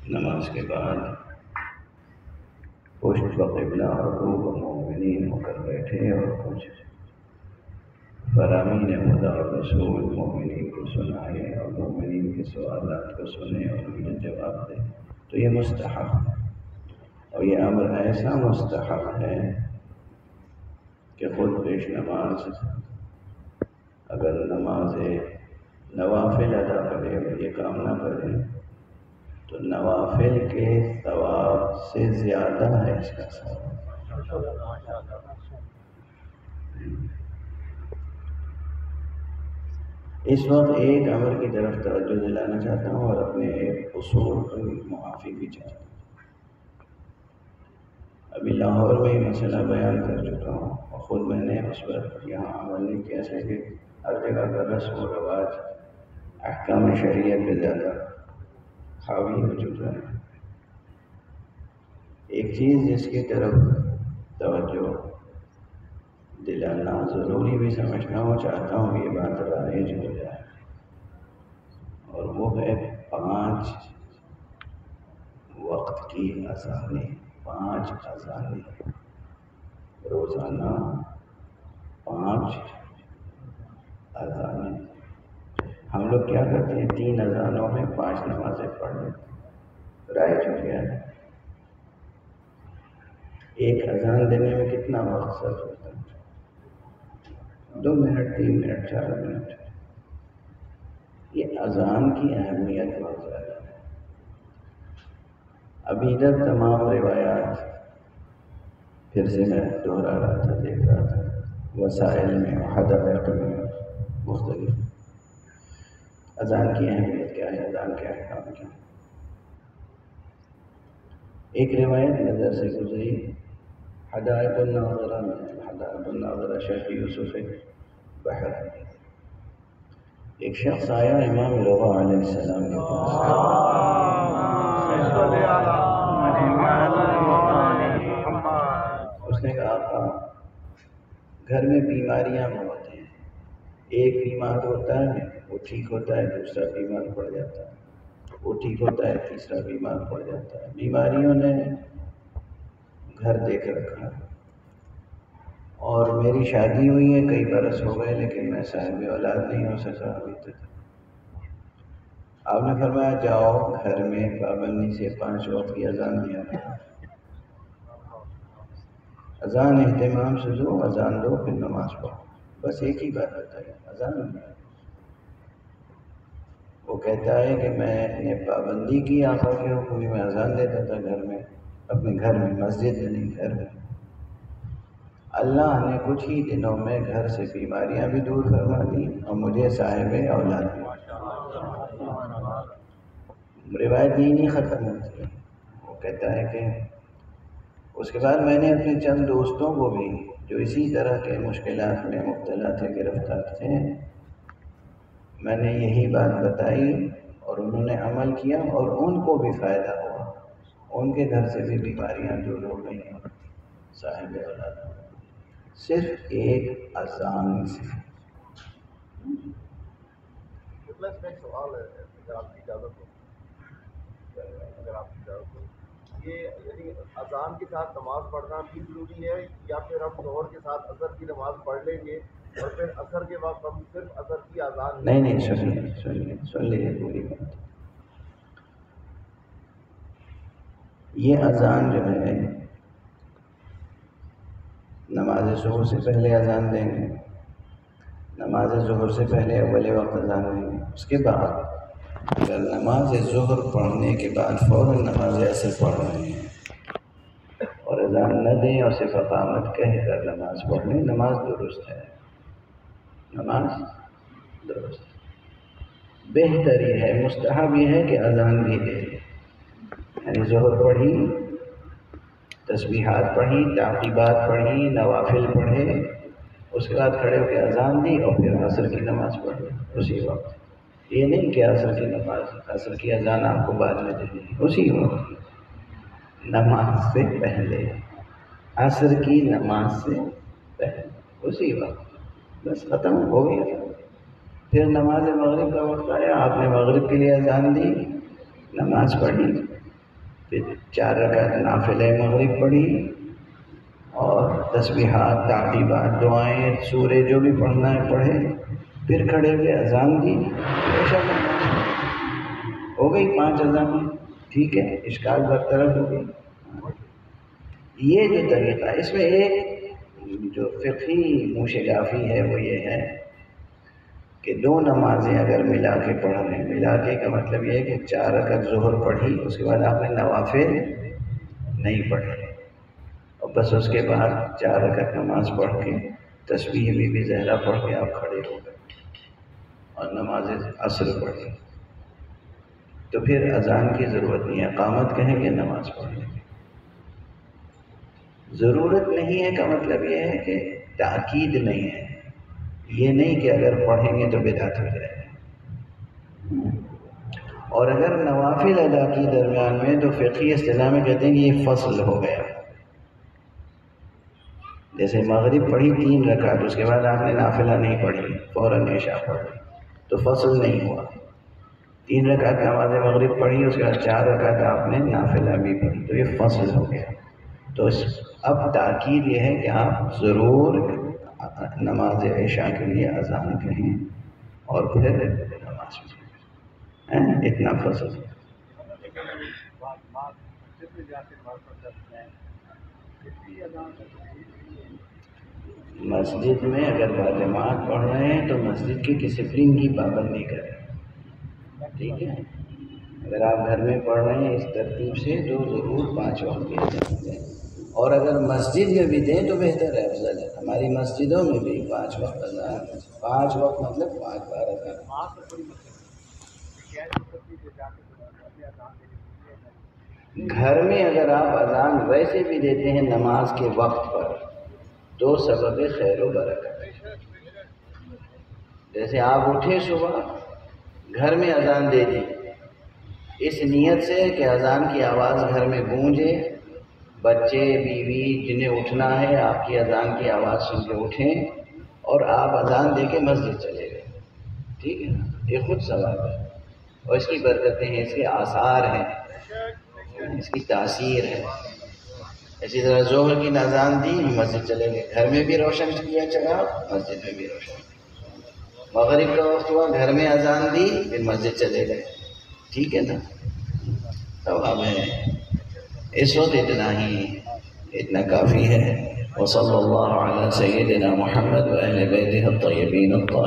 نماز کے بعد پشت بقبلہ رکوع مومنین ہو کر بیٹھے اور کچھ فرامین خدا اور رسول مومنین کو سنائے اور مومنین کے سوالات کو سنے اور انہیں جواب دے، تو یہ مستحب ہے۔ اور یہ امر ایسا مستحب ہے کہ خود پیش نماز اگر نماز نوافل ادا کرے اور یہ کام نہ کرے تو نوافل کے ثواب سے زیادہ ہے اس کا ثواب۔ اس وقت ایک امر کی طرف توجہ دلانا چاہتا ہوں اور اپنے ایک اصول کی معافی بھی چاہتا ہوں۔ ابھی لاہور میں یہ مسئلہ بیان کر چکا ہوں اور خود میں نے اس پر یہاں عمل نہیں کیا، ایسے کہ ہر جگہ کا رسم و رواج احکام شریعت پہ زیادہ حاوی ہو چکا ہے۔ ایک چیز جس کی طرف توجہ دلانا ضروری بھی سمجھتا ہوں، چاہتا ہوں کہ یہ بات رائج ہو جائے، اور وہ ہے 5 وقت کی اذانیں۔ 5 اذانیں روزانہ، 5 اذانیں۔ ہم لوگ کیا کرتے ہیں، 3 اذانوں میں 5 نمازیں پڑھ لیتے، رائج ہو گیا ہے۔ ایک اذان دینے میں کتنا وقت صرف ہوتا ہے؟ 2 منٹ، 3 منٹ، 4 منٹ۔ یہ اذان کی اہمیت بہت زیادہ ہے۔ ابھی ادھر تمام روایات پھر سے میں دوہرا رہا تھا، دیکھ رہا تھا، وسائل میں، حدائق میں مختلف اذان کی اہمیت کیا ہے، اذان کے احکام کیا ہے۔ ایک روایت نظر سے گزری، حدائق الناظرہ میں، حدائق الناظرہ شیخ یوسف بحر، ایک شخص آیا امام رضا علیہ السلام کے پاس، اس نے کہا آقا گھر میں بیماریاں بہت ہیں، ایک بیمار ہوتا ہے وہ ٹھیک ہوتا ہے، دوسرا بیمار پڑ جاتا ہے، وہ ٹھیک ہوتا ہے، تیسرا بیمار پڑ جاتا ہے، بیماریوں نے گھر دیکھ رکھا، اور میری شادی ہوئی ہے کئی برس ہو گئے لیکن میں صاحب اولاد نہیں ہو سکا ابھی تک۔ آپ نے فرمایا جاؤ گھر میں پابندی سے 5 وقت کی اذان دیا کرو، اذان اہتمام سے دو، اذان دو پھر نماز پڑھو، بس ایک ہی بات بتائی، اذان نہیں۔ وہ کہتا ہے کہ میں نے پابندی کی آقا کے حکم میں اذان دیتا تھا گھر میں، اپنے گھر میں، مسجد میں نہیں، گھر میں۔ اللہ نے کچھ ہی دنوں میں گھر سے بیماریاں بھی دور فرما دی اور مجھے صاحب اولاد بھی۔ روایت یہ نہیں ختم ہوتی ہے، وہ کہتا ہے کہ اس کے بعد میں نے اپنے چند دوستوں کو بھی جو اسی طرح کے مشکلات میں مبتلا تھے، گرفتار تھے، میں نے یہی بات بتائی اور انہوں نے عمل کیا اور ان کو بھی فائدہ ہوا، ان کے گھر سے بھی بیماریاں دور ہو گئی ہیں، صاحب اولاد صرف ایک اذان سے۔ میں ایک سوال ہے، اگر آپ کی اجازت ہو، یہ یعنی اذان کے ساتھ نماز پڑھنا بھی ضروری ہے، یا پھر ہم ظہر کے ساتھ عصر کی نماز پڑھ لیں گے اور پھر عصر کے وقت ہم صرف عصر کی اذان؟ نہیں، سن لیجیے پوری بات۔ یہ اذان جو ہے نماز ظہر سے پہلے اذان دیں گے، نماز ظہر سے پہلے اول وقت اذان دیں گے، اس کے بعد اگر نماز ظہر پڑھنے کے بعد فوراً نماز عصر پڑھ رہے ہیں اور اذان نہ دیں اور صرف اقامت کہہ کر نماز پڑھ لیں، نماز درست ہے، نماز درست ہے۔ بہتر یہ ہے، مستحب یہ ہے کہ اذان بھی دے، یعنی ظہر پڑھی، تسبیحات پڑھی، تعقیبات پڑھی، نوافل پڑھے، اس کے بعد کھڑے ہو کے اذان دی اور پھر عصر کی نماز پڑھی اسی وقت۔ یہ نہیں کہ عصر کی نماز، عصر کی اذان آپ کو بعد میں دینی ہے، اسی وقت نماز سے پہلے، عصر کی نماز سے پہلے اسی وقت، بس ختم ہو گیا۔ پھر نماز مغرب کا وقت آیا، آپ نے مغرب کے لیے اذان دی، نماز پڑھی، پھر 4 رکعت نافلہ مغرب پڑھی اور تسبیحات، تعقیبات، دعائیں، سورے جو بھی پڑھنا ہے پڑھے، پھر کھڑے ہوئے اذان دی، عشاء کی نماز ہو گئی 5 اذانیں، ٹھیک ہے، اشکال برطرف ہو گئی۔ یہ جو طریقہ ہے، اس میں ایک جو فقہی موشگافی ہے وہ یہ ہے کہ 2 نمازیں اگر ملا کے پڑھ لیں، ملا کے کا مطلب یہ ہے کہ 4 رکعت ظہر پڑھی، اس کے بعد آپ نے نوافل نہیں پڑھے، اور بس اس کے بعد 4 رکعت نماز پڑھ کے تسبیح بی زہرا پڑھ کے آپ کھڑے ہو گئے اور نماز عصر پڑھی، تو پھر اذان کی ضرورت نہیں ہے، اقامت کہیں گے، نماز پڑھ لیں گے۔ ضرورت نہیں ہے کا مطلب یہ ہے کہ تاکید نہیں ہے، یہ نہیں کہ اگر پڑھیں گے تو بدعت ہو جائے گی۔ اور اگر نوافل ادا کی درمیان میں تو فقہی اصطلاح میں کہتے ہیں کہ یہ فصل ہو گیا۔ جیسے مغرب پڑھی 3 رکعت، اس کے بعد آپ نے نافلہ نہیں پڑھی، فوراً عشاء پڑھی، تو فصل نہیں ہوا۔ 3 رکعت نماز مغرب پڑھی، اس کے بعد 4 رکعت آپ نے نافلہ بھی پڑھی، تو یہ فصل ہو گیا۔ تو اب تاکید یہ ہے کہ آپ ضرور نماز عشاء کے لیے اذان کہیں اور پھر نماز پڑھیں، اتنا فصل۔ مسجد میں اگر باجماعت پڑھ رہے ہیں تو مسجد کی ڈسپلن کی پابندی کریں، ٹھیک ہے۔ اگر آپ گھر میں پڑھ رہے ہیں اس ترتیب سے تو ضرور 5 وقت کی اذان دیں، اور اگر مسجد میں بھی دیں تو بہتر ہے، افضل ہے۔ ہماری مسجدوں میں بھی 5 وقت اذان، 5 وقت مطلب 5 بار اذان۔ گھر میں اگر آپ اذان ویسے بھی دیتے ہیں نماز کے وقت پر تو سبب خیر و برکت ہے۔ جیسے آپ اٹھے صبح، گھر میں اذان دے دی، اس نیت سے کہ اذان کی آواز گھر میں گونجے، بچے، بیوی جنہیں اٹھنا ہے آپ کی اذان کی آواز سن کے اٹھیں، اور آپ اذان دے کے مسجد چلے گئے، ٹھیک ہے نا، یہ خود ثواب ہے، اور اس کی برکتیں ہیں، اس کے آثار ہیں، اس کی تاثیر ہے۔ اسی طرح ظہر کی اذان دی، مسجد چلے گئے، گھر میں بھی روشن کیا چراغ، مسجد میں بھی روشن۔ مغرب کا وقت ہوا، گھر میں اذان دی، پھر مسجد چلے گئے، ٹھیک ہے نا، ثواب ہے۔ اس وقت اتنا کافی ہے۔ وصلی اللہ علی سیدنا محمد و اہل بیتہ الطیبین الطاہرین۔